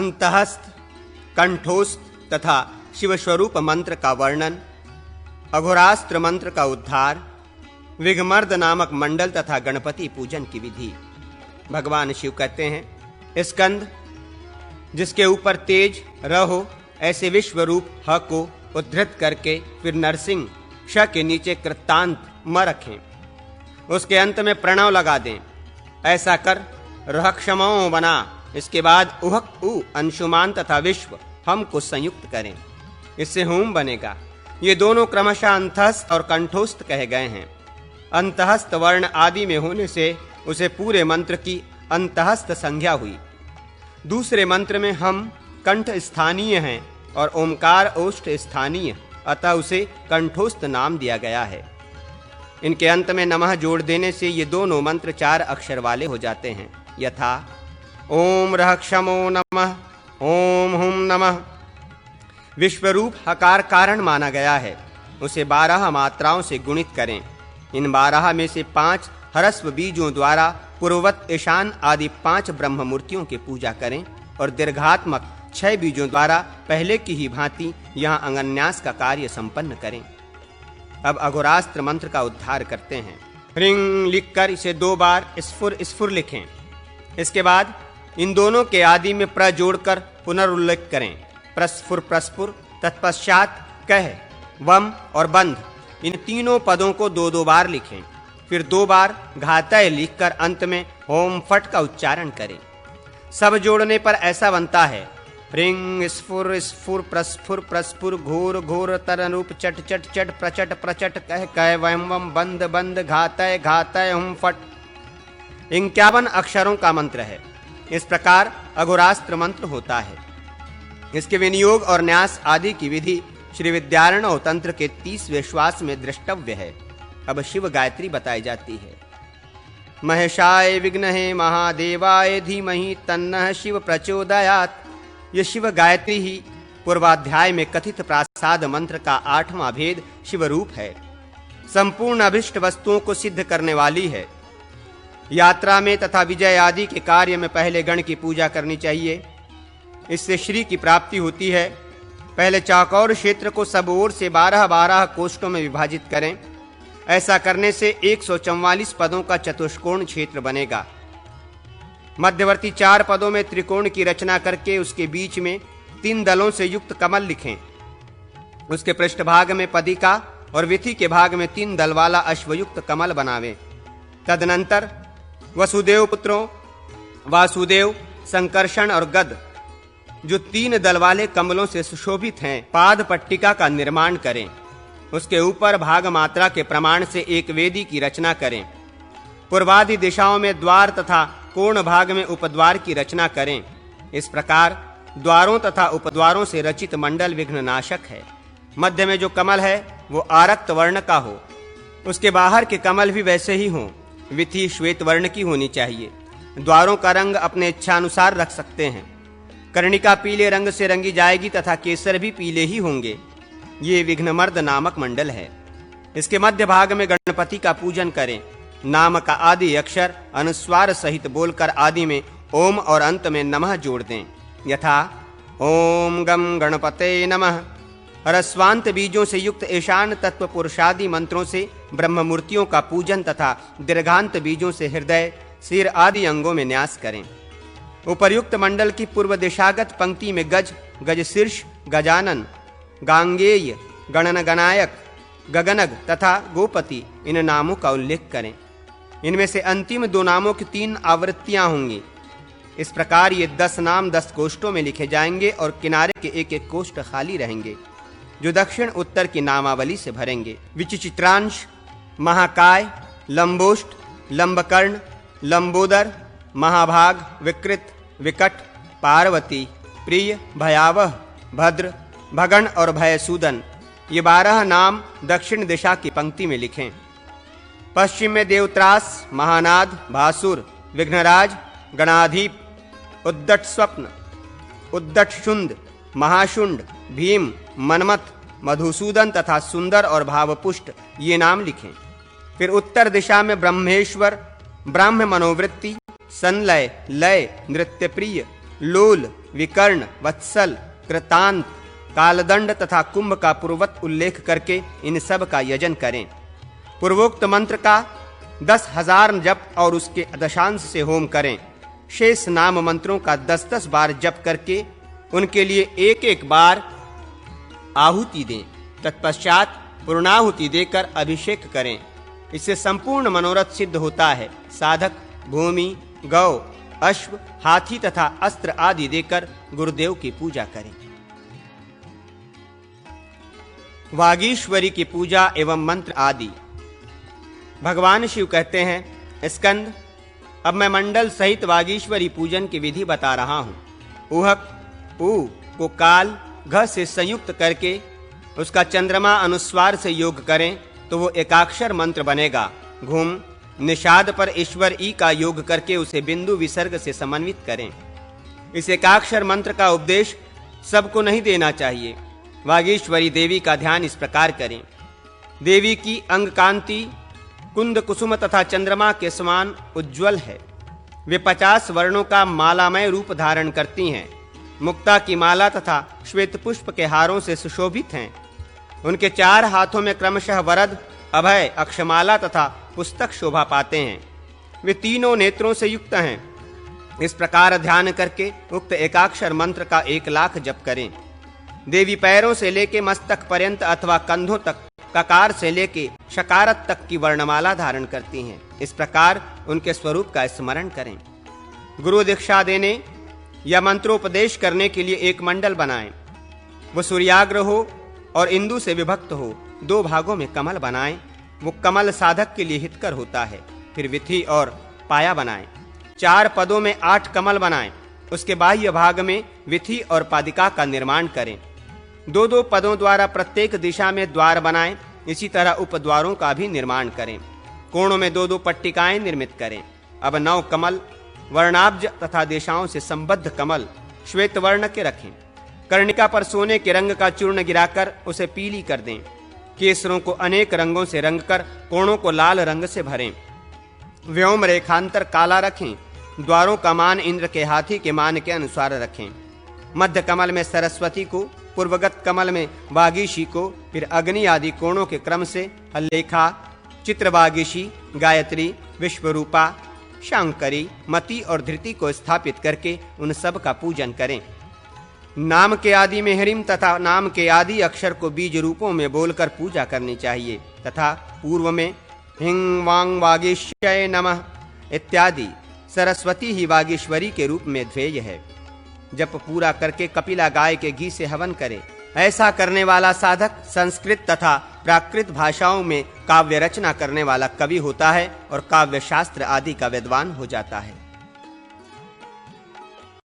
अंतहस्थ, कंठोस्थ तथा शिवस्वरूप मंत्र का वर्णन, अघोरास्त्र मंत्र का उद्धार, विघ्नमर्द नामक मंडल तथा गणपति पूजन की विधि। भगवान शिव कहते हैं, स्कंद जिसके ऊपर तेज र हो, ऐसे विश्व रूप ह को उद्धृत करके फिर नरसिंह श के नीचे कृतांत म रखें, उसके अंत में प्रणव लगा दें। ऐसा कर रह क्षमाओं बना, इसके बाद उहक उ अंशुमान तथा विश्व हम को संयुक्त करें, इससे होम बनेगा। ये दोनों क्रमशः अंतहस्थ और कंठोस्थ कहे गए हैं। अंतहस्थ वर्ण आदि में होने से उसे पूरे मंत्र की अंतहस्थ संज्ञा हुई। दूसरे मंत्र में हम कंठ स्थानीय हैं और ओमकार ओष्ठ स्थानीय, अतः उसे कंठोस्थ नाम दिया गया है। इनके अंत में नमः जोड़ देने से ये दोनों मंत्र 4 अक्षर वाले हो जाते हैं, यथा ओम रह क्षमो नमः, ओम हुम नमः। विश्वरूप हकार कारण माना गया है, उसे 12 मात्राओं से गुणित करें। इन 12 में से 5 हरस्व बीजों द्वारा पूर्ववत ईशान आदि 5 ब्रह्म मूर्तियों की पूजा करें और दीर्घात्मक 6 बीजों द्वारा पहले की ही भांति यहाँ अंगन्यास का कार्य संपन्न करें। अब अघोरास्त्र मंत्र का उद्धार करते हैं। ह्रीं लिखकर इसे 2 बार स्फुर स्फुर लिखें। इसके बाद इन दोनों के आदि में प्र जोड़कर पुनरुल्लेख करें। प्रस्फुर प्रस्फुर, तत्पश्चात कह, वम और बंध, इन तीनों पदों को 2-2 बार लिखें। फिर 2 बार घातय लिखकर अंत में ओम फट का उच्चारण करें। सब जोड़ने पर ऐसा बनता है, ह्रीं स्फुर स्फुर प्रस्फुर प्रस्फुर, घोर घोर तरनरूप, चट चट चट, प्रचट प्रचट, कह कह, वम वम, बंद बंद, घातय घातय, हुम फट। 51 अक्षरों का मंत्र है। इस प्रकार अघोरास्त्र मंत्र होता है। इसके विनियोग और न्यास आदि की विधि श्री विद्यारण्य तंत्र के 30वें श्वास में दृष्टव्य है। अब शिव गायत्री बताई जाती है। महेशाय विघ्नहे महादेवाय धीमहि तन्नः शिव प्रचोदयात्। यह शिव गायत्री ही पूर्वाध्याय में कथित प्रासाद मंत्र का 8वां भेद शिव रूप है। संपूर्ण अभिष्ट वस्तुओं को सिद्ध करने वाली है। यात्रा में तथा विजय आदि के कार्य में पहले गण की पूजा करनी चाहिए, इससे श्री की प्राप्ति होती है। पहले चौकोर क्षेत्र को सब ओर से 12-12 कोष्ठों में विभाजित करें। ऐसा करने से 144 पदों का चतुष्कोण क्षेत्र बनेगा। मध्यवर्ती 4 पदों में त्रिकोण की रचना करके उसके बीच में 3 दलों से युक्त कमल लिखें। उसके पृष्ठभाग में पदिका और विथि के भाग में 3 दल वाला अश्वयुक्त कमल बनावें। तदनंतर वसुदेव पुत्रों वासुदेव, संकर्षण और गद, जो 3 दल वाले कमलों से सुशोभित हैं, पाद पट्टिका का निर्माण करें। उसके ऊपर भाग मात्रा के प्रमाण से एक वेदी की रचना करें। पूर्वादि दिशाओं में द्वार तथा कोण भाग में उपद्वार की रचना करें। इस प्रकार द्वारों तथा उपद्वारों से रचित मंडल विघ्ननाशक है। मध्य में जो कमल है वो आरक्त वर्ण का हो। उसके बाहर के कमल भी वैसे ही हों। विथि श्वेत वर्ण की होनी चाहिए। द्वारों का रंग अपने इच्छानुसार रख सकते हैं। कर्णिका पीले रंग से रंगी जाएगी तथा केसर भी पीले ही होंगे। ये विघ्नमर्द नामक मंडल है। इसके मध्य भाग में गणपति का पूजन करें। नाम का आदि अक्षर अनुस्वार सहित बोलकर आदि में ओम और अंत में नमः जोड़ दें, यथा ओम गम गणपते नमः। ह्रस्वांत बीजों से युक्त ईशान तत्व पुरुषादि मंत्रों से ब्रह्म मूर्तियों का पूजन तथा दीर्घांत बीजों से हृदय, सिर आदि अंगों में न्यास करें। उपर्युक्त मंडल की पूर्व दिशागत पंक्ति में गज, गजशीर्ष, गजानन, गांगेय, गणनगनायक, गगनग तथा गोपति इन नामों का उल्लेख करें। इनमें से अंतिम 2 नामों की 3 आवृत्तियां होंगी। इस प्रकार ये 10 नाम 10 कोष्ठों में लिखे जाएंगे और किनारे के एक एक कोष्ठ खाली रहेंगे, जो दक्षिण उत्तर की नामावली से भरेंगे। विचित्रांश, महाकाय, लंबोष्ट, लंबकर्ण, लंबोदर, महाभाग, विकृत, विकट, पार्वती, प्रिय, भयावह, भद्र, भगण और भयसूदन, ये 12 नाम दक्षिण दिशा की पंक्ति में लिखें। पश्चिम में देवत्रास, महानाद, भासुर, विघ्नराज, गणाधीप, उद्दट स्वप्न, उद्दट शुंड, महाशुंड, भीम, मनमथ, मधुसूदन तथा सुंदर और भावपुष्ट ये नाम लिखें। फिर उत्तर दिशा में ब्रह्मेश्वर, ब्राह्म मनोवृत्ति, संलय, लय, नृत्यप्रिय, लोल, विकर्ण, वत्सल, कृतांत, कालदंड तथा कुंभ का पूर्ववत उल्लेख करके इन सब का यजन करें। पूर्वोक्त मंत्र का 10,000 जप और उसके दशांश से होम करें। शेष नाम मंत्रों का 10-10 बार जप करके उनके लिए एक-एक बार आहुति दें। तत्पश्चात पूर्णाहुति देकर अभिषेक करें। इससे संपूर्ण मनोरथ सिद्ध होता है। साधक भूमि, गौ, अश्व, हाथी तथा अस्त्र आदि देकर गुरुदेव की पूजा करें। वागीश्वरी की पूजा एवं मंत्र आदि। भगवान शिव कहते हैं, स्कंद, अब मैं मंडल सहित वागीश्वरी पूजन की विधि बता रहा हूं। उहक, उ को काल, घ से संयुक्त करके उसका चंद्रमा अनुस्वार से योग करें तो वो एकाक्षर मंत्र बनेगा। घुम, निषाद पर ईश्वर ई का योग करके उसे बिंदु विसर्ग से समन्वित करें। इस एकाक्षर मंत्र का उपदेश सबको नहीं देना चाहिए। वागीश्वरी देवी का ध्यान इस प्रकार करें। देवी की अंग कांति कुंद कुसुम तथा चंद्रमा के समान उज्ज्वल है। वे 50 वर्णों का मालामय रूप धारण करती हैं। मुक्ता की माला तथा श्वेत पुष्प के हारों से सुशोभित हैं। उनके 4 हाथों में क्रमशः वरद, अभय, अक्षमाला तथा पुस्तक शोभा पाते हैं। वे तीनों नेत्रों से युक्त हैं। इस प्रकार ध्यान करके उक्त एकाक्षर मंत्र का 1,00,000 जप करें। देवी पैरों से लेके मस्तक पर्यंत अथवा कंधों तक, ककार से लेके शकारत तक की वर्णमाला धारण करती हैं। इस प्रकार उनके स्वरूप का स्मरण करें। गुरु दीक्षा देने या मंत्रोपदेश करने के लिए एक मंडल बनाएं। वो सूर्याग्र हो और इंदु से विभक्त हो। 2 भागों में कमल बनाएं। वो कमल साधक के लिए हितकर होता है। फिर विथि और पाया बनाएं। 4 पदों में 8 कमल बनाएं। उसके बाह्य भाग में विथि और पादिका का निर्माण करें। 2-2 पदों द्वारा प्रत्येक दिशा में द्वार बनाएं। इसी तरह उपद्वारों का भी निर्माण करें। कोणों में 2-2 पट्टिकाएं निर्मित करें। अब 9 कमल वर्णाब्ज तथा दिशाओं से संबद्ध कमल श्वेत वर्ण के रखें। कर्णिका पर सोने के रंग का चूर्ण गिराकर उसे पीली कर दें। केसरों को अनेक रंगों से रंगकर कोणों को लाल रंग से भरें। व्योम रेखांतर काला रखें। द्वारों का मान इंद्र के हाथी के मान के अनुसार रखें। मध्य कमल में सरस्वती को, पूर्वगत कमल में वागीशी को, फिर अग्नि आदि कोणों के क्रम से हल्लेखा, चित्रवागीशी, गायत्री, विश्वरूपा, शांकरी, मति और धृति को स्थापित करके उन सब का पूजन करें। नाम के आदि में ह्रीम तथा नाम के आदि अक्षर को बीज रूपों में बोलकर पूजा करनी चाहिए तथा पूर्व में हिंग वांग वागीश्वय नमः इत्यादि सरस्वती ही वागीश्वरी के रूप में ध्येय है। जप पूरा करके कपिला गाय के घी से हवन करे। ऐसा करने वाला साधक संस्कृत तथा प्राकृत भाषाओं में काव्य रचना करने वाला कवि होता है और काव्य शास्त्र आदि का विद्वान हो जाता है।